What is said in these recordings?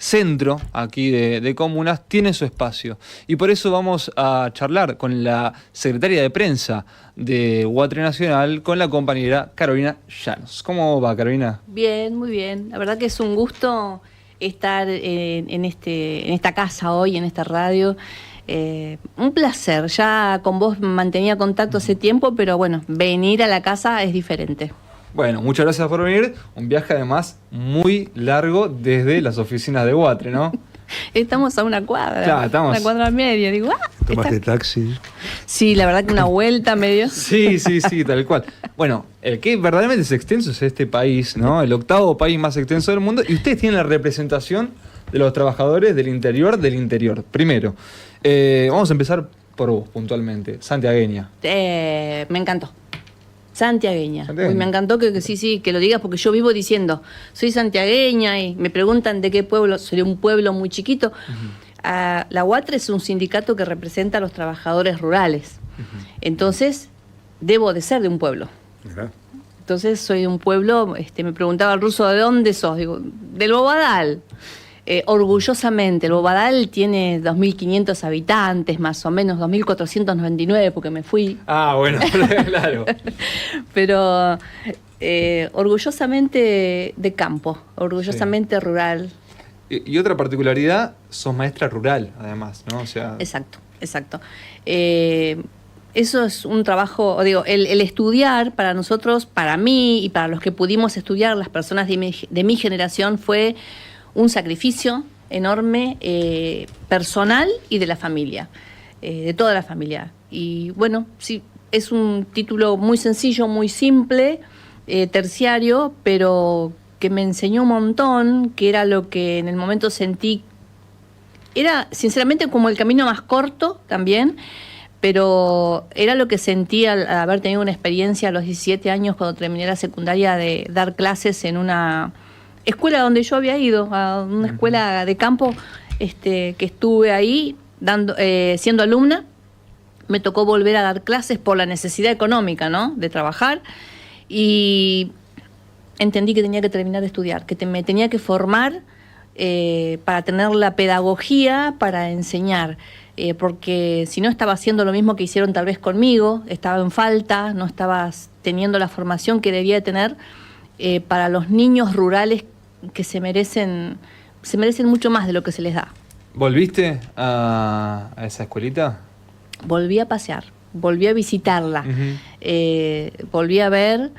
centro aquí de comunas tiene su espacio. Y por eso vamos a charlar con la secretaria de prensa de Guatre Nacional, con la compañera Carolina Llanos. ¿Cómo va, Carolina? Bien, muy bien. La verdad que es un gusto estar en esta casa hoy, en esta radio. Un placer. Ya con vos mantenía contacto hace tiempo, pero bueno, venir a la casa es diferente. Bueno, muchas gracias por venir. Un viaje además muy largo desde las oficinas de Guatre, ¿no? Estamos a una cuadra. Claro, estamos. Una cuadra y media. Digo, ¿Tomaste taxi? Sí, la verdad que una vuelta medio. Sí, tal cual. Bueno, el que verdaderamente es extenso es este país, ¿no? El 8º país más extenso del mundo. Y ustedes tienen la representación de los trabajadores del interior del interior. Primero, vamos a empezar por vos, puntualmente. Santiagueña. Me encantó. Santiagueña. Uy, me encantó que sí, que lo digas, porque yo vivo diciendo, soy santiagueña, y me preguntan de qué pueblo, soy de un pueblo muy chiquito. La Guatre es un sindicato que representa a los trabajadores rurales. Entonces, debo de ser de un pueblo. Entonces, soy de un pueblo, me preguntaba el ruso, ¿de dónde sos? Digo, del Bobadal. Orgullosamente, el Bobadal tiene 2.500 habitantes, más o menos, 2.499, porque me fui. Ah, bueno, claro. Pero orgullosamente de campo, orgullosamente rural. Y otra particularidad, sos maestra rural, además, ¿no? O sea... Exacto. Eso es un trabajo, digo, el estudiar para nosotros, para mí y para los que pudimos estudiar, las personas de mi generación, fue un sacrificio enorme, personal y de la familia, de toda la familia. Y bueno, sí, es un título muy sencillo, muy simple, terciario, pero que me enseñó un montón, que era lo que en el momento sentí, era sinceramente como el camino más corto también, pero era lo que sentí al haber tenido una experiencia a los 17 años cuando terminé la secundaria de dar clases en una escuela donde yo había ido, a una escuela de campo, que estuve ahí siendo alumna. Me tocó volver a dar clases por la necesidad económica, ¿no?, de trabajar, y entendí que tenía que terminar de estudiar, que me tenía que formar para tener la pedagogía para enseñar, porque si no estaba haciendo lo mismo que hicieron tal vez conmigo, estaba en falta, no estaba teniendo la formación que debía tener para los niños rurales que se merecen mucho más de lo que se les da. ¿¿Volviste a esa escuelita? Volví a pasear, volví a visitarla, volví a ver,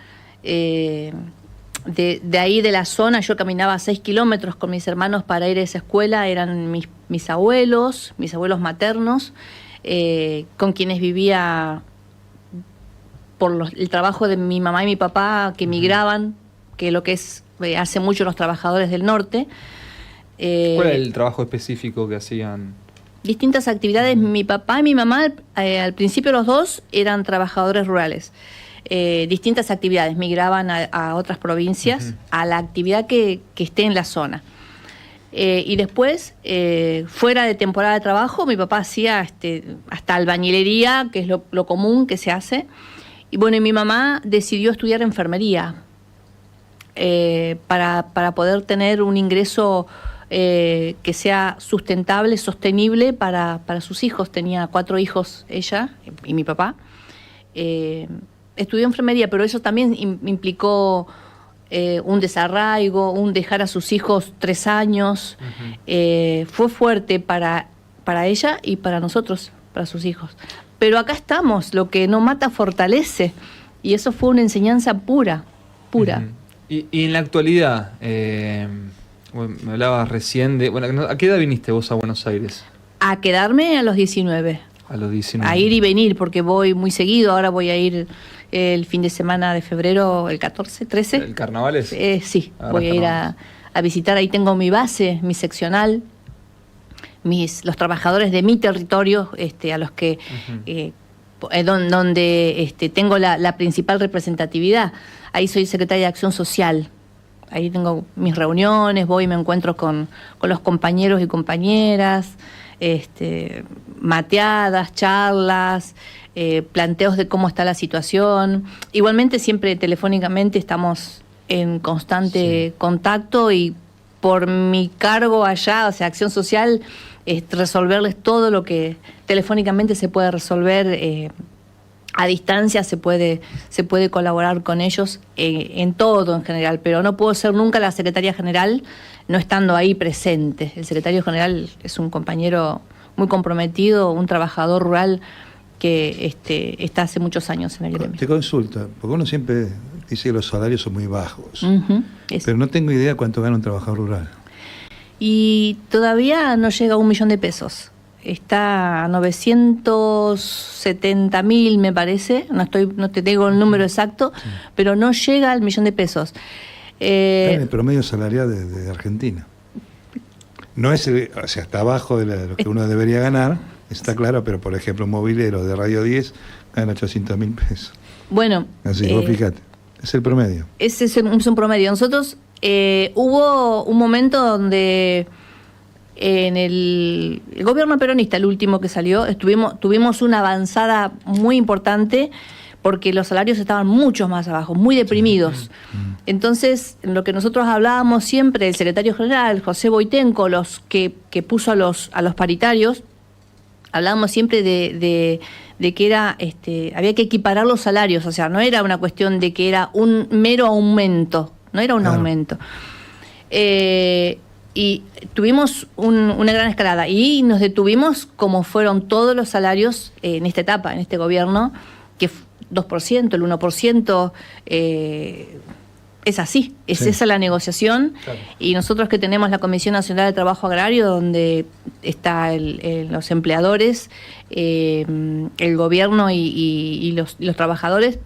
de ahí de la zona, yo caminaba 6 kilómetros con mis hermanos para ir a esa escuela, eran mis abuelos maternos, con quienes vivía por el trabajo de mi mamá y mi papá, que migraban, que lo que es hace mucho los trabajadores del norte. ¿Cuál era el trabajo específico que hacían? Distintas actividades. Mi papá y mi mamá, al principio los dos eran trabajadores rurales. Distintas actividades, migraban a otras provincias, a la actividad que esté en la zona. Y después, fuera de temporada de trabajo, mi papá hacía hasta albañilería, que es lo común que se hace. Y bueno, y mi mamá decidió estudiar enfermería para poder tener un ingreso que sea sustentable, sostenible para sus hijos. Tenía 4 hijos ella y mi papá. Estudió enfermería, pero eso también implicó un desarraigo, un dejar a sus hijos 3 años. Fue fuerte para ella y para nosotros, para sus hijos. Pero acá estamos, lo que no mata fortalece, y eso fue una enseñanza pura. Y en la actualidad, me hablabas recién de... Bueno, ¿a qué edad viniste vos a Buenos Aires? A quedarme a los 19. A los 19. A ir y venir, porque voy muy seguido. Ahora voy a ir el fin de semana de febrero, el 14, 13. ¿El carnaval es? Sí, voy a ir a visitar. Ahí tengo mi base, mi seccional, los trabajadores de mi territorio, a los que... donde tengo la principal representatividad. Ahí soy secretaria de Acción Social. Ahí tengo mis reuniones, voy y me encuentro con los compañeros y compañeras, mateadas, charlas, planteos de cómo está la situación. Igualmente siempre telefónicamente estamos en constante contacto y por mi cargo allá, o sea, acción social, resolverles todo lo que telefónicamente se puede resolver, a distancia se puede colaborar con ellos en todo en general, pero no puedo ser nunca la secretaria general no estando ahí presente. El secretario general es un compañero muy comprometido, un trabajador rural que está hace muchos años en el gremio. Te consulto, porque uno siempre dice que los salarios son muy bajos, Pero no tengo idea cuánto gana un trabajador rural. Y todavía no llega a 1 millón de pesos. Está a 970.000, me parece, no te tengo el número exacto, sí, pero no llega al 1 millón de pesos. Está en el promedio salarial de Argentina. No es, o sea, está abajo de lo que uno debería ganar, está claro, pero por ejemplo un movilero de Radio 10 gana 800.000 pesos. Bueno. Así, vos fíjate, es el promedio. Ese es un promedio. Nosotros, hubo un momento donde en el gobierno peronista, el último que salió, tuvimos una avanzada muy importante porque los salarios estaban mucho más abajo, muy deprimidos. Entonces, lo que nosotros hablábamos siempre, el secretario general, José Boitenco, los que puso a los paritarios, hablábamos siempre de que era había que equiparar los salarios, o sea, no era una cuestión de que era un mero aumento, no era un aumento. Y tuvimos una gran escalada y nos detuvimos como fueron todos los salarios en esta etapa, en este gobierno, que 2%, el 1%, es así, es esa la negociación. Claro. Y nosotros que tenemos la Comisión Nacional de Trabajo Agrario, donde está los empleadores, el gobierno y los trabajadores,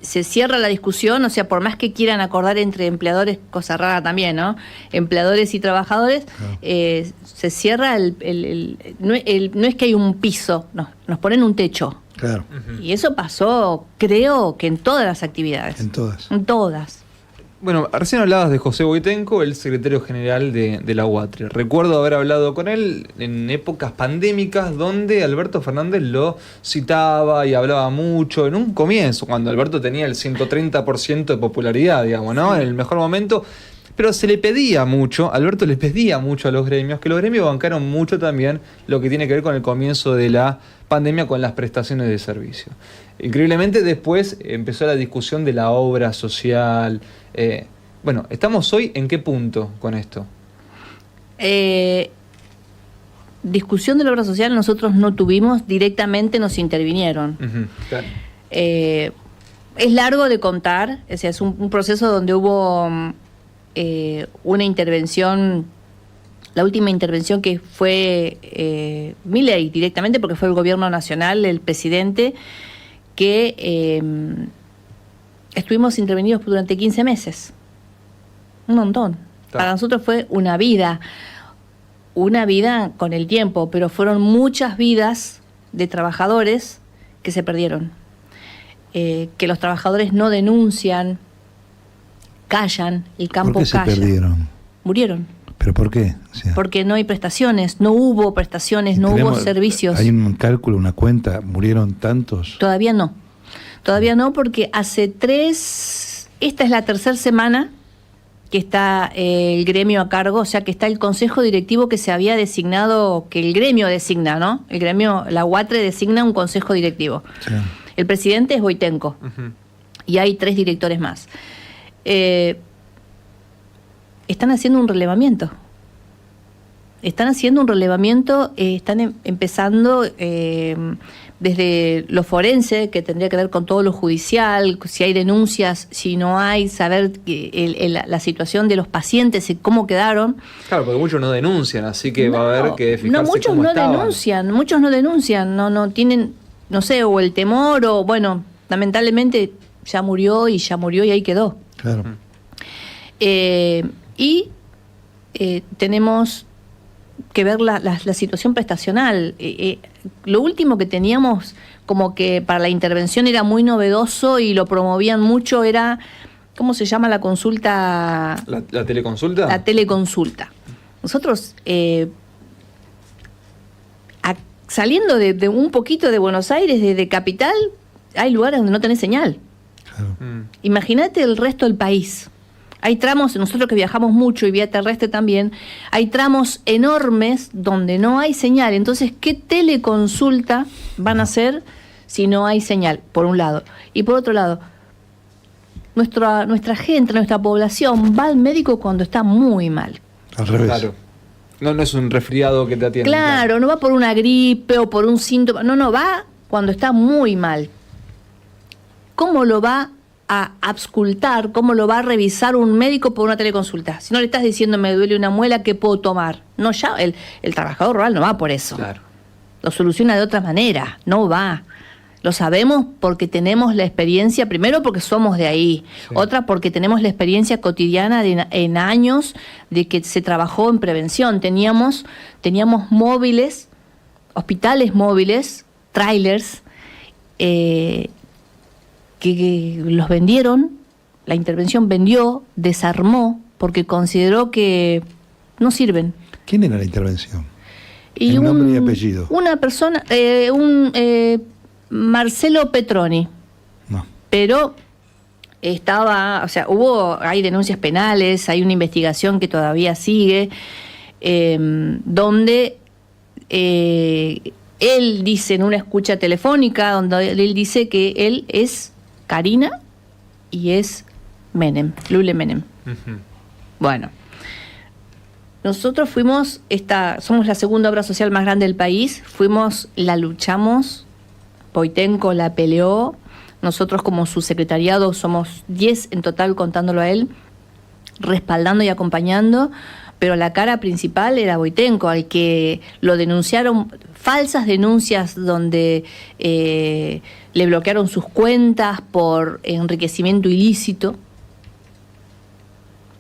se cierra la discusión, o sea, por más que quieran acordar entre empleadores, cosa rara también, ¿no? Empleadores y trabajadores, se cierra no es que hay un piso, no, nos ponen un techo. Claro. Y eso pasó, creo que en todas las actividades. En todas. En todas. Bueno, recién hablabas de José Boitenco, el secretario general de la UATRE. Recuerdo haber hablado con él en épocas pandémicas donde Alberto Fernández lo citaba y hablaba mucho. En un comienzo, cuando Alberto tenía el 130% de popularidad, digamos, ¿no? En el mejor momento. Pero se le pedía mucho, Alberto le pedía mucho a los gremios, que los gremios bancaron mucho también lo que tiene que ver con el comienzo de la pandemia con las prestaciones de servicio. Increíblemente después empezó la discusión de la obra social. Bueno, ¿estamos hoy en qué punto con esto? Discusión de la obra social nosotros no tuvimos, directamente nos intervinieron. Claro. Es largo de contar, o sea, es un proceso donde hubo una intervención, la última intervención que fue Milei directamente, porque fue el gobierno nacional, el presidente, que estuvimos intervenidos durante 15 meses. Un montón. Para nosotros fue una vida con el tiempo, pero fueron muchas vidas de trabajadores que se perdieron. Que los trabajadores no denuncian, callan, el campo calla. ¿Por qué se perdieron? Murieron. ¿Pero por qué? O sea, porque no hay prestaciones, no hubo prestaciones, no hubo servicios. ¿Hay un cálculo, una cuenta? ¿Murieron tantos? Todavía no. Todavía no, porque esta es la tercera semana que está el gremio a cargo, o sea que está el consejo directivo que se había designado, que el gremio designa, ¿no? El gremio, la UATRE designa un consejo directivo. Sí. El presidente es Boitenco. Y hay 3 directores más. Están haciendo un relevamiento. Están empezando desde lo forense, que tendría que ver con todo lo judicial, si hay denuncias, si no hay, saber la situación de los pacientes y cómo quedaron. Claro, porque muchos no denuncian, así que va a haber que fijarse muchos cómo no estaban. Muchos no denuncian, no tienen, no sé, o el temor, o bueno, lamentablemente ya murió y ahí quedó. Claro. Tenemos que ver la situación prestacional. Lo último que teníamos como que para la intervención era muy novedoso y lo promovían mucho era, ¿cómo se llama la consulta? ¿La teleconsulta? La teleconsulta. Nosotros, saliendo de un poquito de Buenos Aires, de capital, hay lugares donde no tenés señal. Claro. Imagínate el resto del país. Hay tramos, nosotros que viajamos mucho y vía terrestre también, hay tramos enormes donde no hay señal. Entonces, ¿qué teleconsulta van a hacer si no hay señal? Por un lado. Y por otro lado, nuestra gente, nuestra población va al médico cuando está muy mal. Al revés. Claro. No es un resfriado que te atiende. Claro, no va por una gripe o por un síntoma. No, va cuando está muy mal. ¿Cómo lo va a auscultar, cómo lo va a revisar un médico por una teleconsulta? Si no le estás diciendo me duele una muela, ¿qué puedo tomar? No, ya el trabajador rural no va por eso. Claro. Lo soluciona de otra manera, no va. Lo sabemos porque tenemos la experiencia, primero porque somos de ahí, sí. Otra porque tenemos la experiencia cotidiana en años de que se trabajó en prevención. Teníamos móviles, hospitales móviles, trailers, que los vendieron, la intervención vendió, desarmó, porque consideró que no sirven. ¿Quién era la intervención? Y el nombre y apellido. Una persona, Marcelo Petroni. No. Pero hay denuncias penales, hay una investigación que todavía sigue, donde él dice en una escucha telefónica, donde él dice que él es Karina y es Menem, Lule Menem. Uh-huh. Bueno, nosotros somos la segunda obra social más grande del país, la luchamos, Boytenko la peleó, nosotros como su secretariado somos 10 en total contándolo a él, respaldando y acompañando, pero la cara principal era Boytenko, al que lo denunciaron, falsas denuncias donde le bloquearon sus cuentas por enriquecimiento ilícito.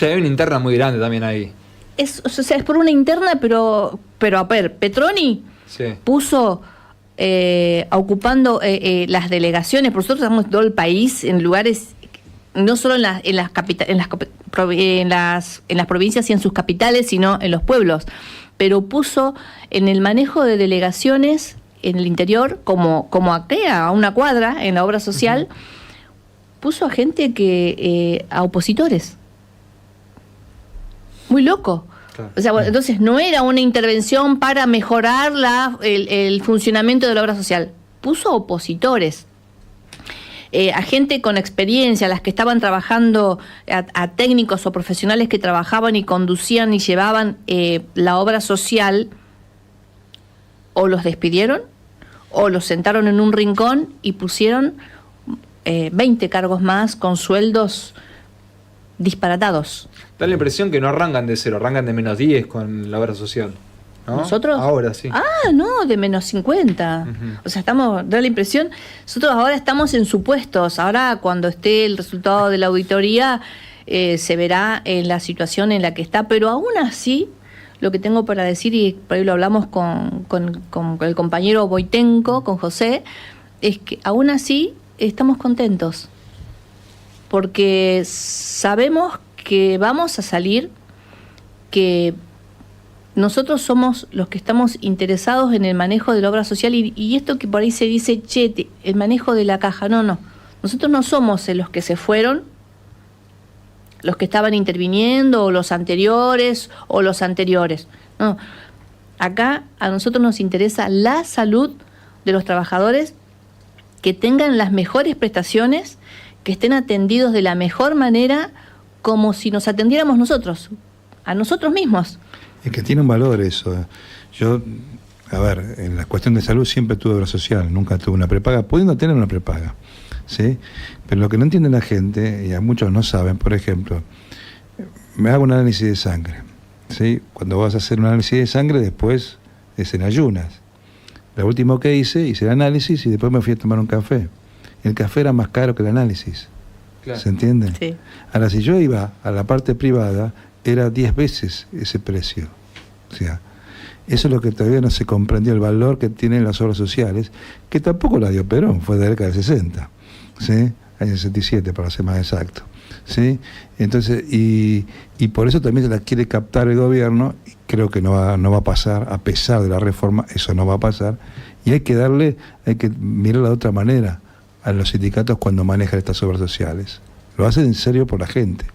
Hay una interna muy grande también ahí. Es por una interna, pero a ver, Petroni puso ocupando las delegaciones, por nosotros estamos en todo el país, en lugares, no solo en las provincias y en sus capitales, sino en los pueblos, pero puso en el manejo de delegaciones en el interior, como a una cuadra en la obra social, puso a gente a opositores. Muy loco. Claro. O sea, bueno, entonces no era una intervención para mejorar el funcionamiento de la obra social. Puso opositores. A gente con experiencia, a las que estaban trabajando, a técnicos o profesionales que trabajaban y conducían y llevaban la obra social, o los despidieron, o los sentaron en un rincón y pusieron 20 cargos más con sueldos disparatados. Da la impresión que no arrancan de cero, arrancan de -10 con la obra social, ¿no? ¿Nosotros? Ahora sí. No, de -50. Uh-huh. O sea, da la impresión, nosotros ahora estamos en supuestos. Ahora, cuando esté el resultado de la auditoría, se verá en la situación en la que está. Pero aún así, lo que tengo para decir, y por ahí lo hablamos con el compañero Boytenko, con José, es que aún así estamos contentos. Porque sabemos que vamos a salir, que nosotros somos los que estamos interesados en el manejo de la obra social, y esto que por ahí se dice, el manejo de la caja, no. Nosotros no somos los que se fueron, los que estaban interviniendo, o los anteriores. No, acá a nosotros nos interesa la salud de los trabajadores, que tengan las mejores prestaciones, que estén atendidos de la mejor manera, como si nos atendiéramos nosotros, a nosotros mismos. Es que tiene un valor eso. Yo, en la cuestión de salud siempre tuve obra social, nunca tuve una prepaga, pudiendo tener una prepaga, ¿sí? Pero lo que no entiende la gente, y a muchos no saben, por ejemplo, me hago un análisis de sangre, ¿sí? Cuando vas a hacer un análisis de sangre, después es en ayunas. Lo último que hice el análisis y después me fui a tomar un café. El café era más caro que el análisis. Claro. ¿Se entiende? Sí. Ahora, si yo iba a la parte privada, era 10 veces ese precio. O sea, eso es lo que todavía no se comprendió, el valor que tienen las obras sociales, que tampoco la dio Perón, fue de la década del 60, ¿sí? Año 67, para ser más exacto, ¿sí? Entonces, y por eso también se la quiere captar el gobierno, y creo que no va a pasar, a pesar de la reforma, eso no va a pasar, y hay que mirarla de otra manera a los sindicatos cuando manejan estas obras sociales. Lo hacen en serio por la gente.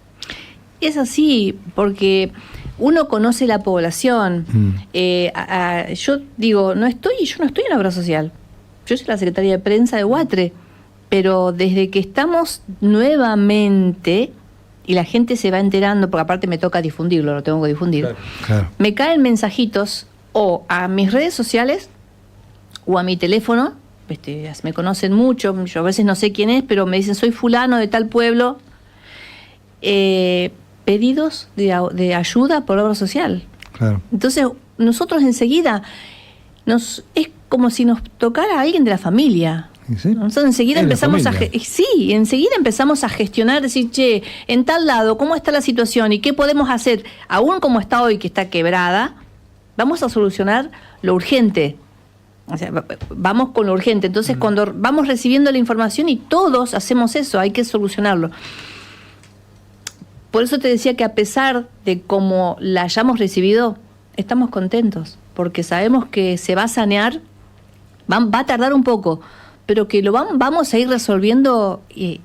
es así, porque uno conoce la población. Yo digo, yo no estoy en la obra social. Yo soy la secretaria de prensa de Huatre, pero desde que estamos nuevamente, y la gente se va enterando, porque aparte me toca difundirlo, lo tengo que difundir, Claro. me caen mensajitos o a mis redes sociales o a mi teléfono. Me conocen mucho, yo a veces no sé quién es, pero me dicen, soy fulano de tal pueblo. Pedidos de ayuda por obra social. Claro. Entonces, nosotros enseguida, es como si nos tocara alguien de la familia. ¿Sí? Nosotros enseguida empezamos enseguida empezamos a gestionar, decir, che, en tal lado, ¿cómo está la situación? ¿Y qué podemos hacer? Aún como está hoy, que está quebrada, vamos a solucionar lo urgente. O sea, vamos con lo urgente. Entonces, cuando vamos recibiendo la información y todos hacemos eso, hay que solucionarlo. Por eso te decía que a pesar de cómo la hayamos recibido, estamos contentos, porque sabemos que se va a sanear, va a tardar un poco, pero que lo vamos a ir resolviendo y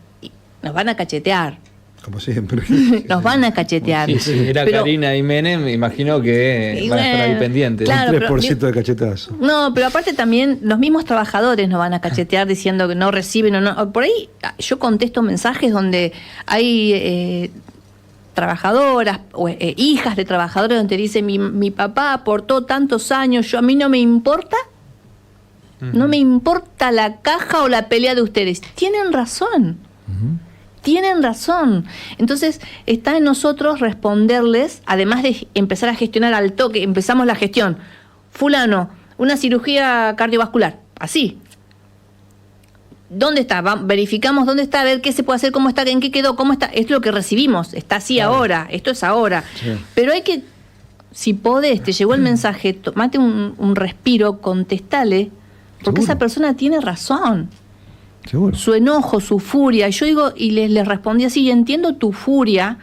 nos van a cachetear. Como siempre. Nos van a cachetear. Y si era Karina y Menem, me imagino que van a estar ahí pendientes. Claro, un 3% de cachetazo. No, pero aparte también los mismos trabajadores nos van a cachetear diciendo que no reciben o no. Por ahí yo contesto mensajes donde hay trabajadoras o hijas de trabajadores donde dice mi papá aportó tantos años, a mí no me importa. No me importa la caja o la pelea de ustedes. Tienen razón. Tienen razón. Entonces, está en nosotros responderles, además de empezar a gestionar al toque, empezamos la gestión. Fulano, una cirugía cardiovascular. Así. ¿Dónde está? Verificamos dónde está, a ver qué se puede hacer, cómo está, en qué quedó, cómo está. Esto es lo que recibimos. Está así ahora. Esto es ahora. Sí. Pero hay que, si podés, te llegó el mensaje, tomate un respiro, contestale. Porque esa persona tiene razón. Seguro. Su enojo, su furia. Yo digo, y les respondí así, entiendo tu furia,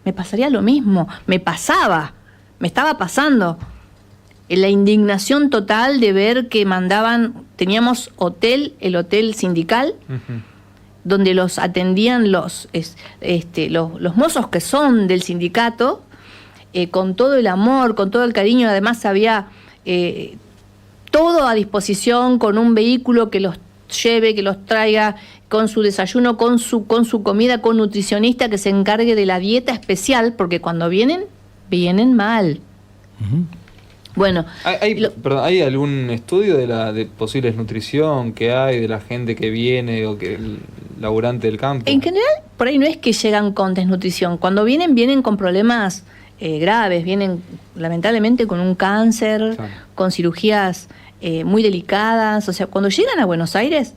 me pasaría lo mismo. Me estaba pasando. La indignación total de ver que teníamos el hotel sindical, donde los atendían los mozos que son del sindicato, con todo el amor, con todo el cariño. Además había todo a disposición, con un vehículo que los lleve, que los traiga, con su desayuno, con su comida, con nutricionista que se encargue de la dieta especial, porque cuando vienen mal. Bueno, ¿hay algún estudio de posibles nutrición que hay de la gente que viene o que el laburante del campo? En general, por ahí no es que llegan con desnutrición. Cuando vienen con problemas graves, vienen lamentablemente con un cáncer, claro, con cirugías muy delicadas. O sea, cuando llegan a Buenos Aires...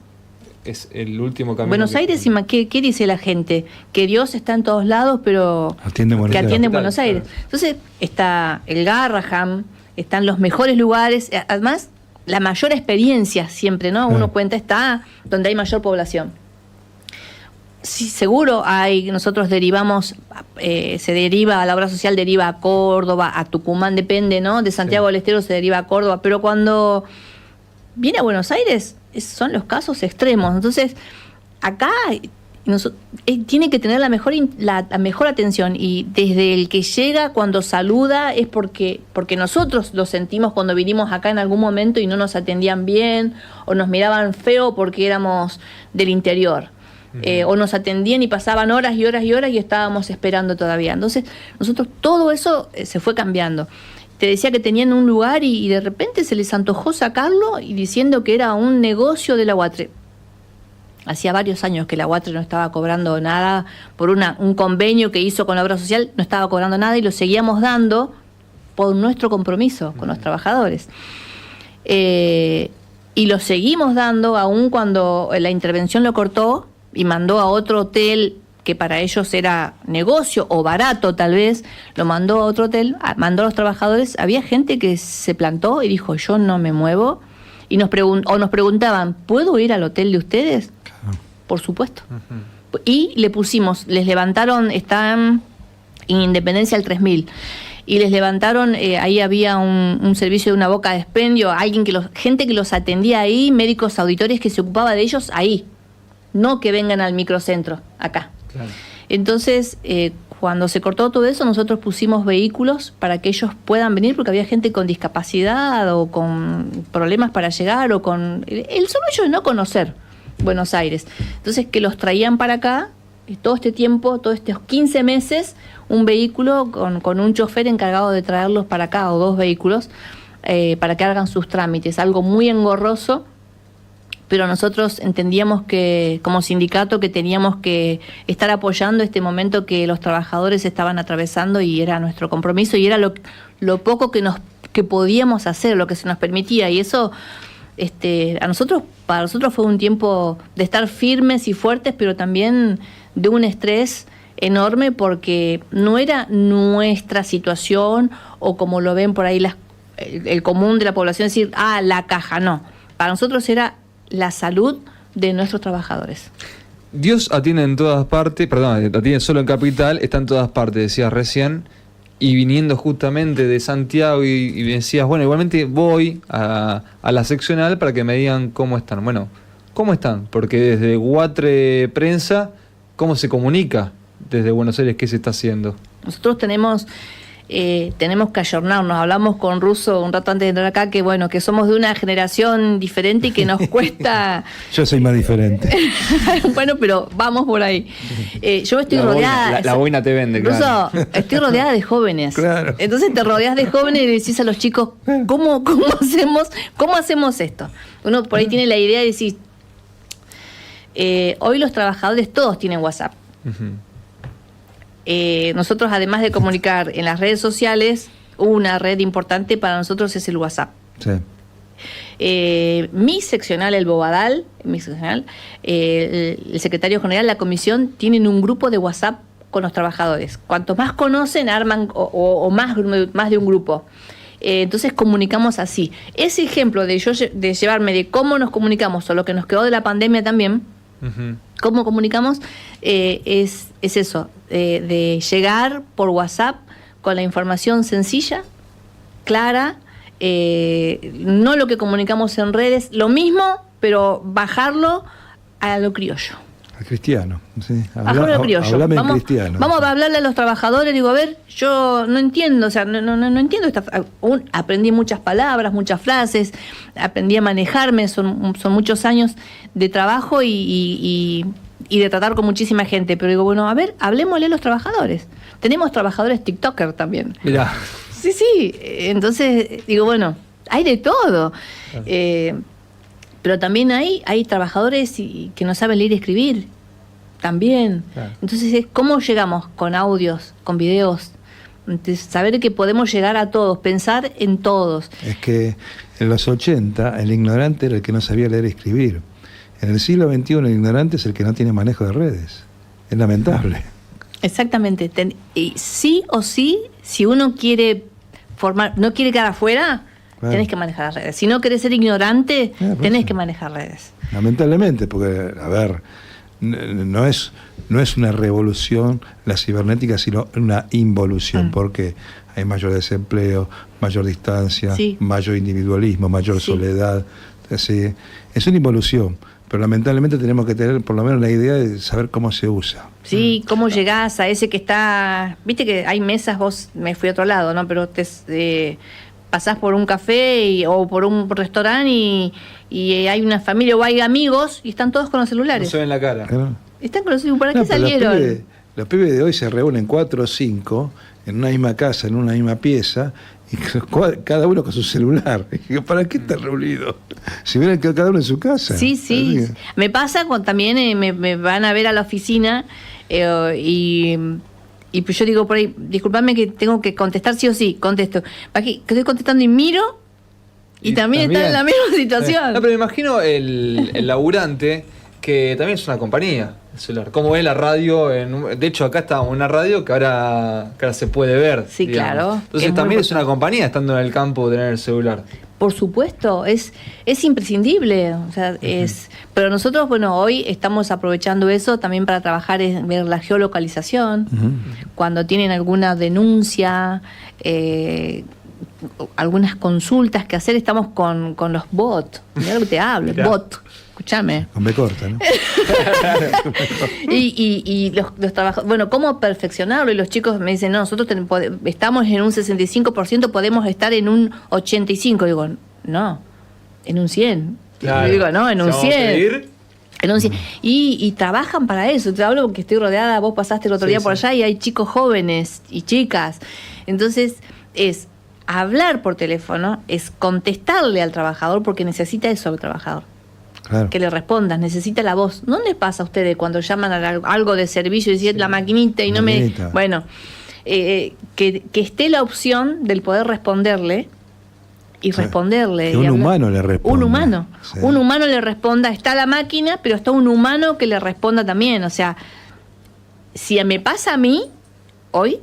Es el último camino. Buenos Aires, ¿qué dice la gente? Que Dios está en todos lados, pero atiende en Buenos Aires. Entonces está el Garraham, están los mejores lugares, además la mayor experiencia siempre, ¿no? Uno cuenta está donde hay mayor población. Sí, seguro nosotros derivamos, se deriva, la obra social deriva a Córdoba, a Tucumán, depende, ¿no? De Santiago del Estero se deriva a Córdoba, pero cuando viene a Buenos Aires son los casos extremos. Entonces, acá tiene que tener la mejor atención, y desde el que llega, cuando saluda, es porque nosotros lo sentimos cuando vinimos acá en algún momento y no nos atendían bien, o nos miraban feo porque éramos del interior. O nos atendían y pasaban horas y horas y horas y estábamos esperando todavía. Entonces, nosotros todo eso se fue cambiando. Te decía que tenían un lugar y de repente se les antojó sacarlo y diciendo que era un negocio de la Huatre. Hacía varios años que la Huatre no estaba cobrando nada por un convenio que hizo con la obra social, no estaba cobrando nada y lo seguíamos dando por nuestro compromiso con los trabajadores. Y lo seguimos dando aún cuando la intervención lo cortó y mandó a otro hotel que para ellos era negocio o barato tal vez, lo mandó a otro hotel, mandó a los trabajadores. Había gente que se plantó y dijo, yo no me muevo, y nos preguntaban, ¿puedo ir al hotel de ustedes? Claro. Por supuesto. Y les levantaron, están en Independencia al 3000, y les levantaron, ahí había un servicio de una boca de expendio, gente que los atendía ahí, médicos auditores que se ocupaba de ellos ahí, no que vengan al microcentro, acá. Claro. Entonces, Cuando se cortó todo eso, nosotros pusimos vehículos para que ellos puedan venir, porque había gente con discapacidad o con problemas para llegar, o con el solo hecho de no conocer Buenos Aires. Entonces, que los traían para acá, y todo este tiempo, todos estos 15 meses, un vehículo con un chofer encargado de traerlos para acá, o 2 vehículos, para que hagan sus trámites. Algo muy engorroso, pero nosotros entendíamos que, como sindicato, que teníamos que estar apoyando este momento que los trabajadores estaban atravesando, y era nuestro compromiso, y era lo poco que podíamos hacer, lo que se nos permitía, y eso para nosotros fue un tiempo de estar firmes y fuertes, pero también de un estrés enorme, porque no era nuestra situación, o como lo ven por ahí el común de la población, decir, la caja, no. Para nosotros era la salud de nuestros trabajadores. Dios atiende en todas partes, atiende solo en Capital, está en todas partes, decías recién, y viniendo justamente de Santiago y decías, bueno, igualmente voy a la seccional para que me digan cómo están. Bueno, ¿cómo están? Porque desde Guatre Prensa, ¿cómo se comunica desde Buenos Aires? ¿Qué se está haciendo? Nosotros tenemos que ayornarnos. Hablamos con Russo un rato antes de entrar acá, que bueno, que somos de una generación diferente y que nos cuesta... Yo soy más diferente. Bueno, pero vamos por ahí. Yo estoy rodeada... La boina te vende, Russo, claro. Estoy rodeada de jóvenes. Claro. Entonces te rodeas de jóvenes y le decís a los chicos, ¿cómo hacemos esto? Uno por ahí tiene la idea de decir, hoy los trabajadores todos tienen WhatsApp. Uh-huh. Nosotros, además de comunicar en las redes sociales, una red importante para nosotros es el WhatsApp. Sí. Mi seccional, el Bobadal, el secretario general, la comisión, tienen un grupo de WhatsApp con los trabajadores. Cuanto más conocen, arman o más de un grupo. Entonces comunicamos así. Ese ejemplo de llevarme de cómo nos comunicamos, o lo que nos quedó de la pandemia también, uh-huh. Cómo comunicamos, es eso, de llegar por WhatsApp con la información sencilla, clara, no lo que comunicamos en redes, lo mismo, pero bajarlo a lo criollo. Al cristiano, sí. Bajarlo a lo criollo. Vamos a hablarle a los trabajadores, digo, a ver, yo no entiendo, o sea, no entiendo aprendí muchas palabras, muchas frases, aprendí a manejarme, son muchos años de trabajo y de tratar con muchísima gente, pero digo, bueno, a ver, hablemosle a los trabajadores. Tenemos trabajadores TikToker también. Mirá. Sí, entonces digo, bueno, hay de todo. Pero también hay trabajadores que no saben leer y escribir, también. Claro. Entonces, ¿cómo llegamos? Con audios, con videos. Entonces, saber que podemos llegar a todos, pensar en todos. Es que en los 80 el ignorante era el que no sabía leer y escribir. En el siglo XXI el ignorante es el que no tiene manejo de redes. Es lamentable. Exactamente. Y sí o sí, si uno quiere no quiere quedar afuera, claro, tenés que manejar las redes. Si no querés ser ignorante, tenés que manejar redes. Lamentablemente, porque, a ver, no es una revolución la cibernética, sino una involución, porque hay mayor desempleo, mayor distancia, sí, mayor individualismo, mayor soledad. Sí, es una involución, pero lamentablemente tenemos que tener por lo menos la idea de saber cómo se usa. Sí, cómo llegás a ese que está... Viste que hay mesas, vos me fui a otro lado, ¿no? Pero pasás por un café o por un restaurante y hay una familia o hay amigos y están todos con los celulares. No se ven la cara. Claro. Están con los celulares. ¿Para qué salieron? Los pibes de hoy se reúnen 4 o 5 en una misma casa, en una misma pieza, y cada uno con su celular. ¿Para qué están reunidos? Si hubieran quedado cada uno en su casa. Sí. Me pasa cuando también me van a ver a la oficina y pues yo digo por ahí, disculpame que tengo que contestar sí o sí, contesto. Que estoy contestando y miro y también está en la misma situación. No, pero me imagino el laburante que también es una compañía, el celular. ¿Cómo ve la radio? De hecho, acá está una radio que ahora se puede ver. Sí, digamos. Claro. Entonces también es una compañía estando en el campo tener el celular. Por supuesto, es imprescindible. O sea, pero nosotros, bueno, hoy estamos aprovechando eso también para trabajar en ver la geolocalización. Cuando tienen alguna denuncia, algunas consultas que hacer, estamos con los bots. Mirá lo que te hablo, bot. Escúchame. Con B corta, ¿no? y los trabajadores, bueno, ¿cómo perfeccionarlo? Y los chicos me dicen, no, nosotros estamos en un 65%, podemos estar en un 85%. Digo, no, en un 100%. Claro. Digo, no, en un 100%. Y trabajan para eso. Te hablo porque estoy rodeada, vos pasaste el otro día por allá y hay chicos jóvenes y chicas. Entonces, es hablar por teléfono, es contestarle al trabajador porque necesita eso el trabajador. Claro. Que le respondas, necesita la voz. ¿No les pasa a ustedes cuando llaman a algo de servicio y dicen la maquinita y no me... Bueno, que esté la opción del poder responderle y responderle. Que un humano le responda. Un humano le responda. Está la máquina, pero está un humano que le responda también. O sea, si me pasa a mí, hoy,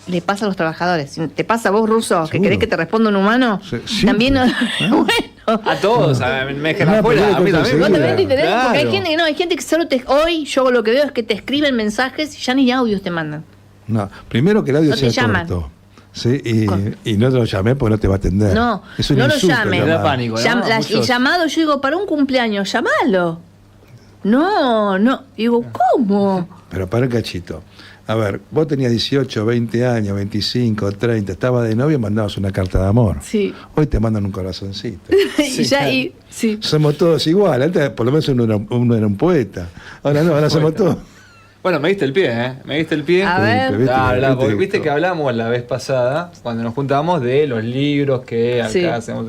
le pasa a los trabajadores. Si te pasa a vos, Russo, que querés que te responda un humano, también... Bueno... A todos, me dejan afuera, a mí también. Vos también te interesa, claro. Porque hay gente que solo hoy yo lo que veo es que te escriben mensajes y ya ni audios te mandan. No, primero que el audio sea corto. Sí, y no te lo llamé porque no te va a atender. No, es un no insulto, lo llame. Da pánico, ¿no? El llamado, yo digo, para un cumpleaños, llamalo. No. Digo, ¿cómo? Pero para el cachito. A ver, vos tenías 18, 20 años, 25, 30, estabas de novio y mandabas una carta de amor. Sí. Hoy te mandan un corazoncito. Sí. Somos todos iguales. Antes por lo menos uno era un poeta. Ahora no, ahora somos todos. Bueno, me diste el pie, ¿eh? Me diste el pie. A ver. Porque viste que hablamos la vez pasada, cuando nos juntábamos, de los libros que acá hacemos.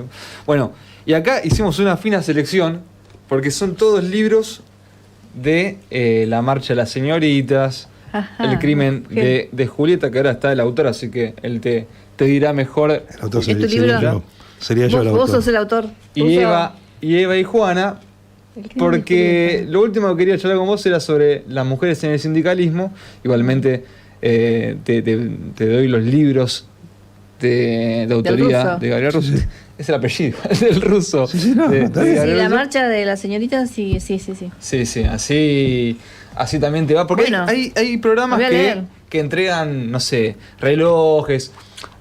Bueno, y acá hicimos una fina selección, porque son todos libros de La Marcha de las Señoritas, El crimen de Julieta, que ahora está el autor, así que él te dirá mejor. El autor ¿Es tu libro? Sería yo el autor. Vos sos el autor. Y Eva y Juana, porque lo último que quería charlar con vos era sobre las mujeres en el sindicalismo. Igualmente te doy los libros de autoría de Gabriel Russo. Sí. Es el apellido del Russo. Sí, La marcha de la señorita, sí. Sí, así también te va. Porque bueno, hay programas que entregan, no sé, relojes.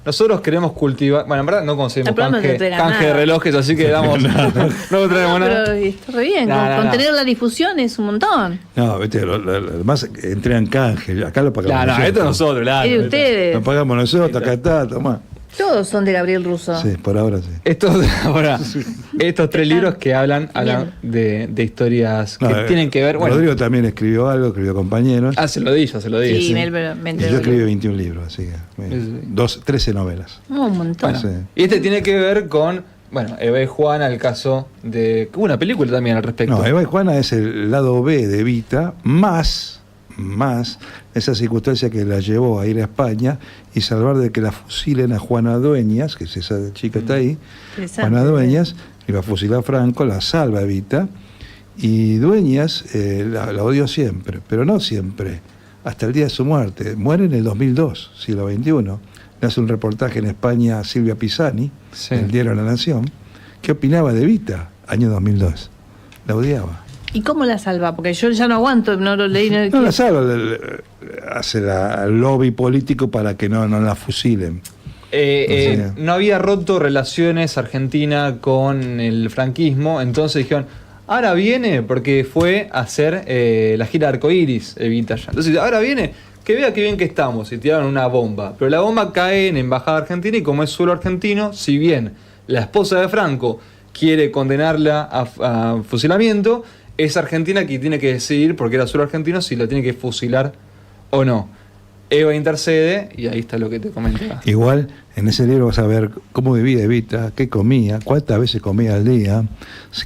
Nosotros queremos cultivar. Bueno, en verdad no conseguimos canje de relojes, así que damos. No traemos nada. Pero está re bien, con tener la difusión es un montón. No, viste, además entregan canje. Acá lo pagamos nosotros. Esto nosotros, ustedes. Lo pagamos nosotros, acá está, tomá. Todos son de Gabriel Russo. Sí, por ahora sí. Estos tres libros que hablan de historias que tienen que ver. Bueno, Rodrigo también escribió algo, escribió Compañeros. Se lo di. Sí, y yo escribí 21 libros, así que 13 novelas. Un montón. Bueno, y este tiene que ver con, Eva y Juana, el caso de... Hubo una película también al respecto. No, Eva y Juana es el lado B de Evita, más esa circunstancia que la llevó a ir a España y salvar de que la fusilen a Juana Dueñas, que es esa chica que está ahí. Juana Dueñas, iba a fusilar a Franco, la salva Evita, y Dueñas la odió siempre, pero no siempre, hasta el día de su muerte. Muere en el 2002, siglo XXI. Le hace un reportaje en España a Silvia Pisani, el diario La Nación. ¿Qué opinaba de Evita? Año 2002. La odiaba. ¿Y cómo la salva? Porque yo ya no aguanto, no lo leí. No la salva, hace el lobby político para que no la fusilen. No había roto relaciones Argentina con el franquismo, entonces dijeron, ahora viene, porque fue a hacer la gira Arcoiris, Evita ya. Entonces, ahora viene, que vea qué bien que estamos, y tiraron una bomba. Pero la bomba cae en Embajada Argentina, y como es suelo argentino, si bien la esposa de Franco quiere condenarla a fusilamiento, es Argentina quien tiene que decidir, porque era suelo argentino, si la tiene que fusilar o no. Eva intercede y ahí está lo que te comentaba. Igual en ese libro vas a ver cómo vivía Evita, qué comía, cuántas veces comía al día,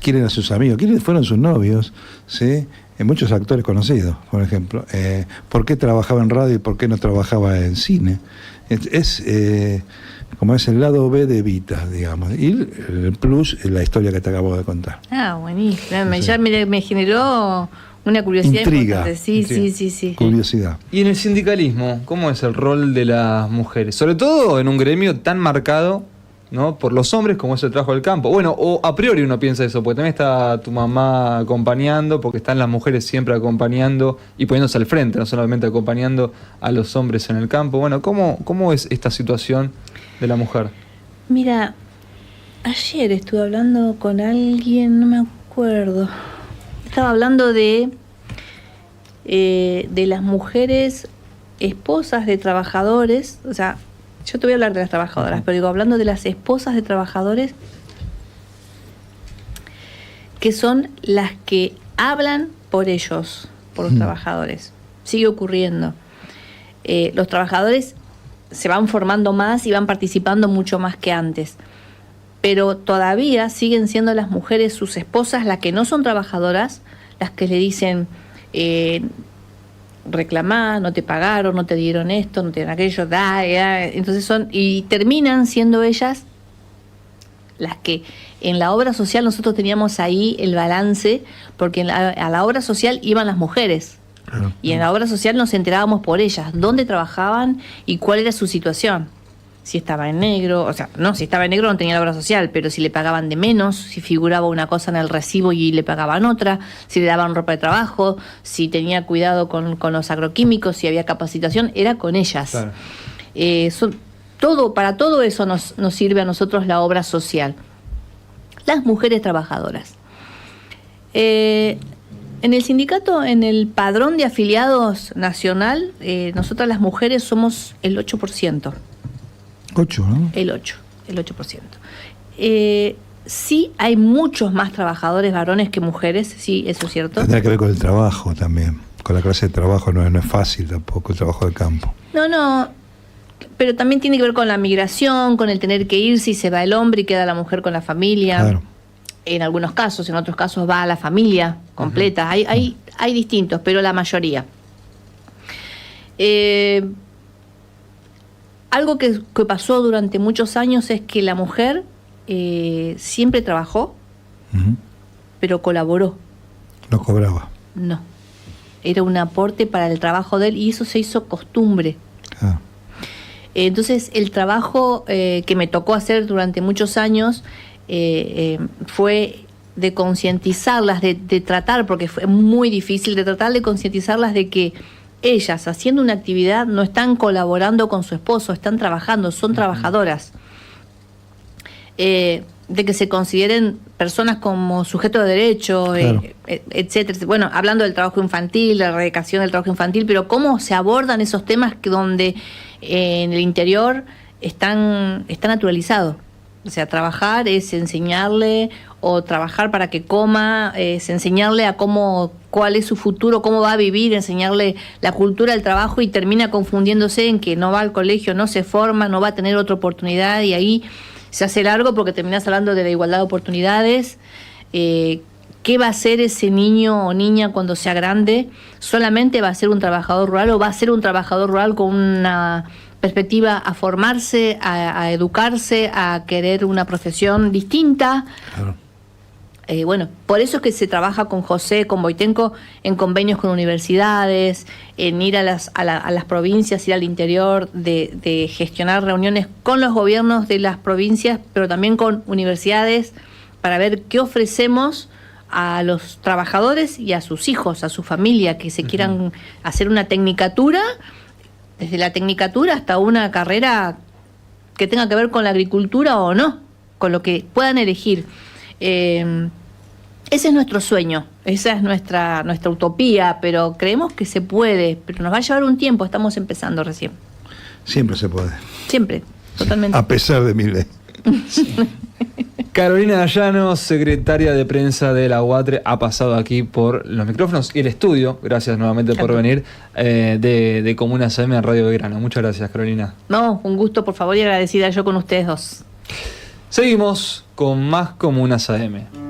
quién eran sus amigos, quiénes fueron sus novios, ¿sí? Muchos actores conocidos, por ejemplo. ¿Por qué trabajaba en radio y por qué no trabajaba en cine? Como es el lado B de Evita, digamos. Y el plus es la historia que te acabo de contar. Buenísimo. Ya me generó una curiosidad. Intriga. Sí. Curiosidad. Y en el sindicalismo, ¿cómo es el rol de las mujeres? Sobre todo en un gremio tan marcado, ¿no?, por los hombres como es el trabajo del campo. Bueno, o a priori uno piensa eso, porque también está tu mamá acompañando, porque están las mujeres siempre acompañando y poniéndose al frente, no solamente acompañando a los hombres en el campo. Bueno, ¿cómo es esta situación de la mujer? Mira, ayer estuve hablando con alguien, no me acuerdo. Estaba hablando de las mujeres esposas de trabajadores. O sea, yo te voy a hablar de las trabajadoras, pero digo, hablando de las esposas de trabajadores, que son las que hablan por ellos, por los trabajadores. Sigue ocurriendo. Los trabajadores se van formando más y van participando mucho más que antes. Pero todavía siguen siendo las mujeres, sus esposas, las que no son trabajadoras, las que le dicen, reclamá, no te pagaron, no te dieron esto, no te dieron aquello, entonces y terminan siendo ellas las que en la obra social nosotros teníamos ahí el balance, porque a la obra social iban las mujeres. Claro. Y en la obra social nos enterábamos por ellas, dónde trabajaban y cuál era su situación. Si estaba en negro, si estaba en negro no tenía la obra social, pero si le pagaban de menos, si figuraba una cosa en el recibo y le pagaban otra, si le daban ropa de trabajo, si tenía cuidado con los agroquímicos, si había capacitación, era con ellas. Claro. Para todo eso nos sirve a nosotros la obra social. Las mujeres trabajadoras. En el sindicato, en el padrón de afiliados nacional, nosotras las mujeres somos el 8%. 8, ¿no? El 8%. Sí hay muchos más trabajadores varones que mujeres, sí, eso es cierto. Tendrá que ver con el trabajo también, con la clase de trabajo, no es fácil tampoco el trabajo de campo. No, pero también tiene que ver con la migración, con el tener que ir, si se va el hombre y queda la mujer con la familia. Claro. En algunos casos, en otros casos va a la familia completa. Uh-huh. Hay distintos, pero la mayoría. Algo que pasó durante muchos años es que la mujer siempre trabajó, pero colaboró. No cobraba. No. Era un aporte para el trabajo de él y eso se hizo costumbre. Ah. Entonces, el trabajo que me tocó hacer durante muchos años fue de concientizarlas, de tratar, porque fue muy difícil, de tratar de concientizarlas de que ellas, haciendo una actividad, no están colaborando con su esposo, están trabajando, son trabajadoras. De que se consideren personas como sujetos de derecho, claro. Etcétera. Bueno, hablando del trabajo infantil, la erradicación del trabajo infantil, pero cómo se abordan esos temas donde en el interior está naturalizado. O sea, trabajar es enseñarle, o trabajar para que coma, es enseñarle a cuál es su futuro, cómo va a vivir, enseñarle la cultura del trabajo, y termina confundiéndose en que no va al colegio, no se forma, no va a tener otra oportunidad, y ahí se hace largo porque terminas hablando de la igualdad de oportunidades. ¿Qué va a hacer ese niño o niña cuando sea grande? ¿Solamente va a ser un trabajador rural o va a ser un trabajador rural con una perspectiva a formarse, a educarse, a querer una profesión distinta? Claro. Bueno, por eso es que se trabaja con José, con Boitenco, en convenios con universidades, en ir a las provincias, ir al interior, de gestionar reuniones con los gobiernos de las provincias, pero también con universidades, para ver qué ofrecemos a los trabajadores y a sus hijos, a su familia, que se quieran hacer una tecnicatura, desde la tecnicatura hasta una carrera que tenga que ver con la agricultura o no, con lo que puedan elegir. Ese es nuestro sueño, esa es nuestra utopía, pero creemos que se puede, pero nos va a llevar un tiempo, estamos empezando recién. Siempre se puede. Siempre, totalmente. A pesar de mi ley. Carolina Llanos, secretaria de prensa de la UATRE, ha pasado aquí por los micrófonos y el estudio. Gracias nuevamente por venir, de Comuna SM en Radio Belgrano. Muchas gracias, Carolina. No, un gusto, por favor, y agradecida yo con ustedes dos. Seguimos con más Comunas AM.